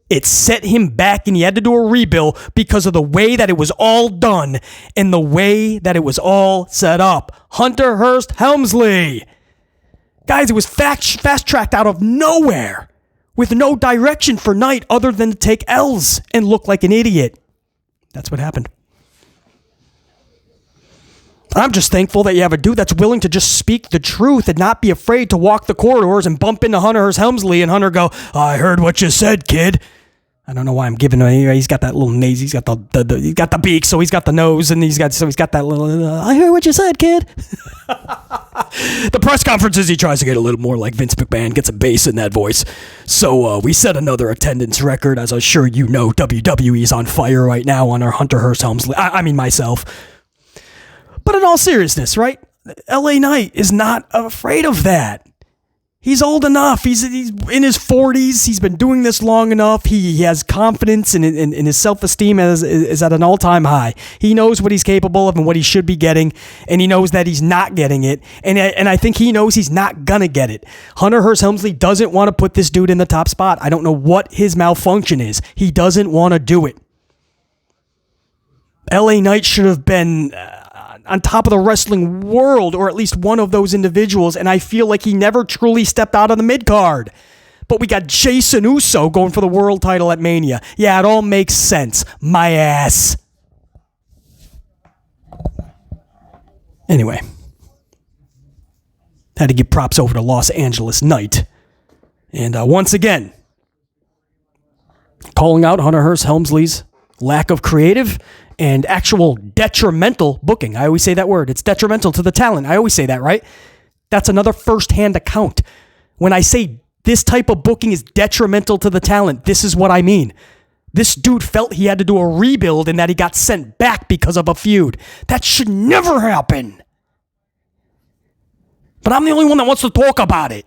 S1: It set him back and he had to do a rebuild because of the way that it was all done and the way that it was all set up. Hunter Hearst Helmsley. Guys, it was fast-tracked out of nowhere with no direction for Knight other than to take L's and look like an idiot. That's what happened. I'm just thankful that you have a dude that's willing to just speak the truth and not be afraid to walk the corridors and bump into Hunter Hearst Helmsley and Hunter go, I heard what you said, kid. I don't know why I'm giving him. He's got that little nose. He's got he's got the beak, so he's got the nose, and he's got that little. I heard what you said, kid. The press conferences, he tries to get a little more like Vince McMahon, gets a bass in that voice. So we set another attendance record, as I'm sure you know. WWE's on fire right now on our Hunter Hearst Helmsley. I mean myself. But in all seriousness, right? LA Knight is not afraid of that. He's old enough. He's in his 40s. He's been doing this long enough. He has confidence in his self-esteem is at an all-time high. He knows what he's capable of and what he should be getting, and he knows that he's not getting it. And I think he knows he's not going to get it. Hunter Hearst Helmsley doesn't want to put this dude in the top spot. I don't know what his malfunction is. He doesn't want to do it. LA Knight should have been on top of the wrestling world, or at least one of those individuals, and I feel like he never truly stepped out of the mid-card. But we got Jason Uso going for the world title at Mania. Yeah, it all makes sense. My ass. Anyway. Had to give props over to Los Angeles Knight. And once again, calling out Hunter Hearst Helmsley's lack of creative and actual detrimental booking. I always say that word. It's detrimental to the talent. I always say that, right? That's another first-hand account. When I say this type of booking is detrimental to the talent, this is what I mean. This dude felt he had to do a rebuild and that he got sent back because of a feud. That should never happen. But I'm the only one that wants to talk about it.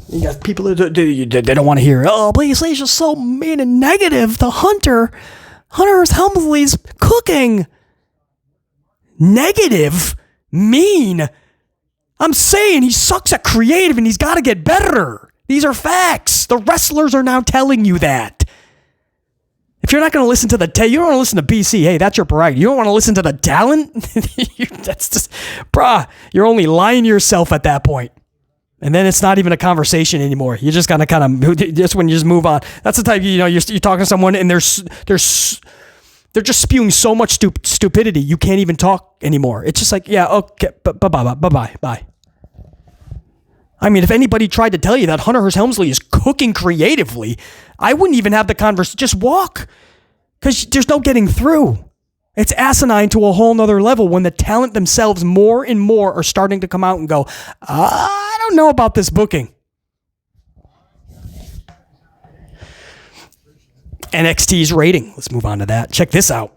S1: You got people that they don't want to hear, oh, please, he's just so mean and negative. The Hunter Helmsley's cooking. Negative? Mean? I'm saying he sucks at creative and he's got to get better. These are facts. The wrestlers are now telling you that. If you're not going to listen to you don't want to listen to BC, hey, that's your prerogative. You don't want to listen to the talent? That's just, you're only lying to yourself at that point. And then it's not even a conversation anymore. You're just gonna kind of just when you just move on. That's the type you're talking to someone and they're just spewing so much stupidity you can't even talk anymore. It's just like, yeah, okay, bye. I mean, if anybody tried to tell you that Hunter Hearst Helmsley is cooking creatively, I wouldn't even have the conversation. Just walk, because there's no getting through. It's asinine to a whole nother level when the talent themselves more and more are starting to come out and go, I don't know about this booking. NXT's rating. Let's move on to that. Check this out.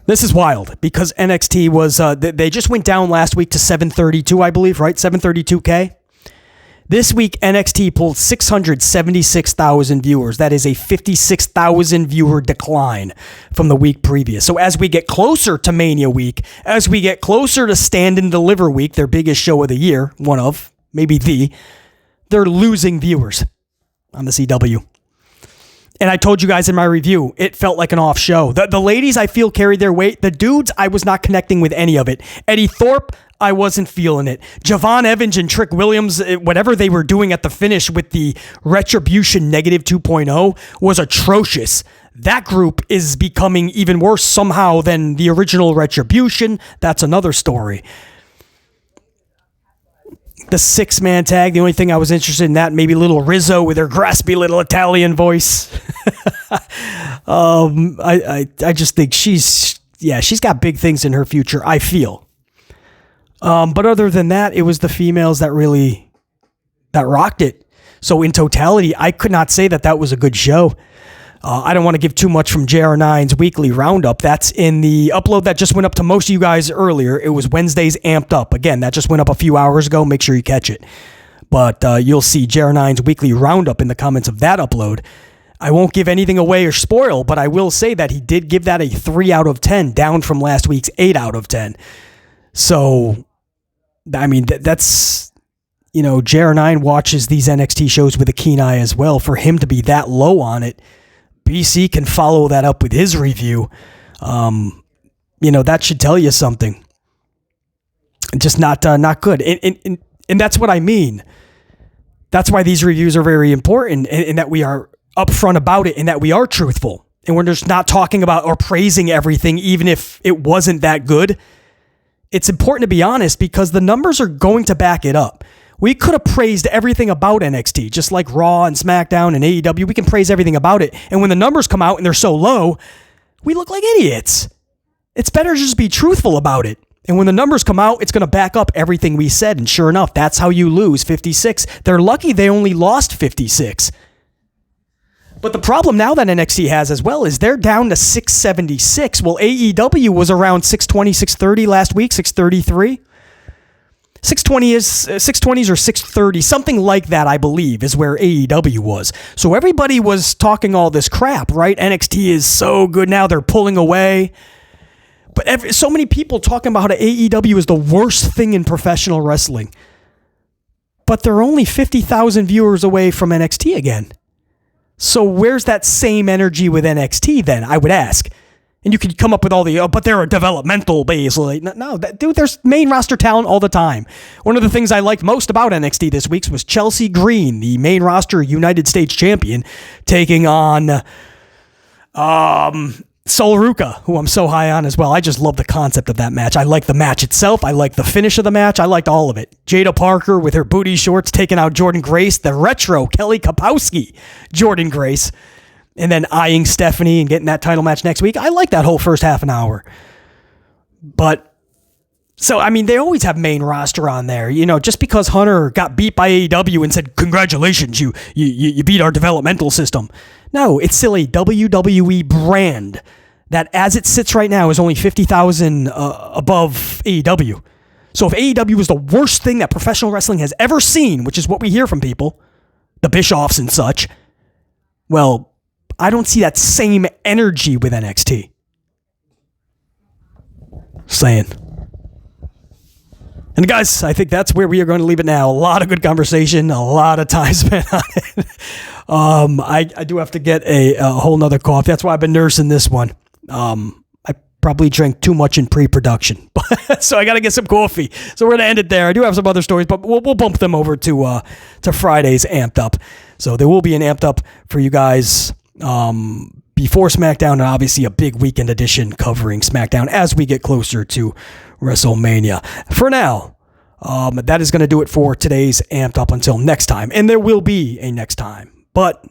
S1: This is wild because NXT was, they just went down last week to 732, I believe, right? 732K. This week, NXT pulled 676,000 viewers. That is a 56,000 viewer decline from the week previous. So as we get closer to Mania week, as we get closer to Stand and Deliver week, their biggest show of the year, one of, maybe they're losing viewers on the CW. And I told you guys in my review, it felt like an off show. The ladies, I feel, carried their weight. The dudes, I was not connecting with any of it. Eddie Thorpe, I wasn't feeling it. Javon Evans and Trick Williams, whatever they were doing at the finish with the Retribution negative 2.0 was atrocious. That group is becoming even worse somehow than the original Retribution. That's another story. The 6-man tag, the only thing I was interested in that, maybe little Rizzo with her graspy little Italian voice. I just think she's got big things in her future, I feel. But other than that, it was the females that rocked it. So in totality, I could not say that was a good show. I don't want to give too much from JR9's weekly roundup. That's in the upload that just went up to most of you guys earlier. It was Wednesday's Amped Up. Again, that just went up a few hours ago. Make sure you catch it. But you'll see JR9's weekly roundup in the comments of that upload. I won't give anything away or spoil, but I will say that he did give that a 3 out of 10, down from last week's 8 out of 10. So, I mean, that's, JR9 watches these NXT shows with a keen eye as well. For him to be that low on it, BC can follow that up with his review. That should tell you something. Just not good. And that's what I mean. That's why these reviews are very important, and that we are upfront about it, and that we are truthful. And we're just not talking about or praising everything, even if it wasn't that good. It's important to be honest because the numbers are going to back it up. We could have praised everything about NXT, just like Raw and SmackDown and AEW. We can praise everything about it. And when the numbers come out and they're so low, we look like idiots. It's better to just be truthful about it. And when the numbers come out, it's going to back up everything we said. And sure enough, that's how you lose 56. They're lucky they only lost 56. But the problem now that NXT has as well is they're down to 676. Well, AEW was around 620, 630 last week, 633. 620s or 630, something like that, I believe, is where AEW was. So everybody was talking all this crap, right? NXT is so good now, they're pulling away. But so many people talking about how AEW is the worst thing in professional wrestling. But they're only 50,000 viewers away from NXT again. So where's that same energy with NXT then, I would ask? And you could come up with all but they're a developmental base. Like, no, dude, there's main roster talent all the time. One of the things I liked most about NXT this week was Chelsea Green, the main roster United States champion, taking on Sol Ruca, who I'm so high on as well. I just love the concept of that match. I like the match itself. I like the finish of the match. I liked all of it. Jada Parker with her booty shorts taking out Jordan Grace, the retro Kelly Kapowski Jordan Grace. And then eyeing Stephanie and getting that title match next week. I like that whole first half an hour. But, so, I mean, they always have main roster on there. Just because Hunter got beat by AEW and said, congratulations, you beat our developmental system. No, it's still a WWE brand that, as it sits right now, is only 50,000 above AEW. So if AEW is the worst thing that professional wrestling has ever seen, which is what we hear from people, the Bischoffs and such, well, I don't see that same energy with NXT. Saying. And guys, I think that's where we are going to leave it now. A lot of good conversation, a lot of time spent on it. I do have to get a whole nother coffee. That's why I've been nursing this one. I probably drank too much in pre-production, so I got to get some coffee. So we're going to end it there. I do have some other stories, but we'll bump them over to Friday's Amped Up. So there will be an Amped Up for you guys before SmackDown, and obviously a big weekend edition covering SmackDown as we get closer to WrestleMania. For now, that is going to do it for today's Amped Up until next time, and there will be a next time. But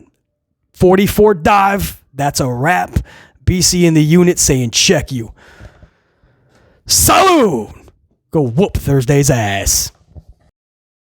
S1: 44 dive, that's a wrap. BC in the unit saying check you. Salute! Go whoop Thursday's ass.